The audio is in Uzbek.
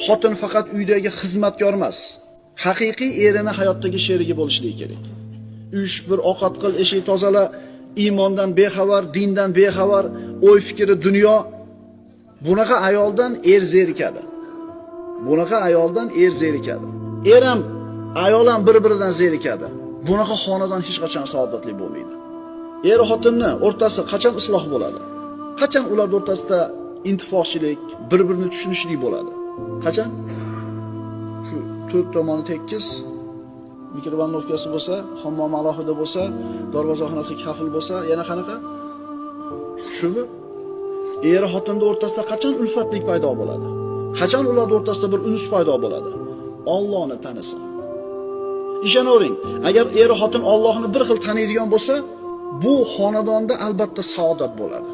Xotin faqat uydagi xizmatkor emas, haqiqiy erini hayotdagi sherigi bo'lishligi kerak. Uch bir ovqat qil, eshik tozala, iymondan bexabar, dindan bexabar, o'y fikri dunyo. Bunaqa ayoldan er zerikadi. Bunaqa ayoldan er zerikadi. Er ham, ayol ham bir-biridan zerikadi. Bunaqa xonadon hech qachon saodatli bo'lmaydi. Er xotinni o'rtasida qachon isloh bo'ladi? Qachon ular o'rtasida intifochilik, bir-birini tushunishlik bo'ladi? Qachon? Shu to'rt tomoni tekis, mikrovalnovkasi bo'lsa, hammom alohida bo'lsa, darvozaxonasi kafil bo'lsa, yana qanaqa? Shumi? Er xotinning o'rtasida qachon ulfatlik paydo bo'ladi? Qachon ular o'rtasida bir uns paydo bo'ladi? Allohni tanisa. Ishonavering, agar er xotin Allohni bir xil taniydigan bo'lsa, bu xonadonda albatta saodat bo'ladi.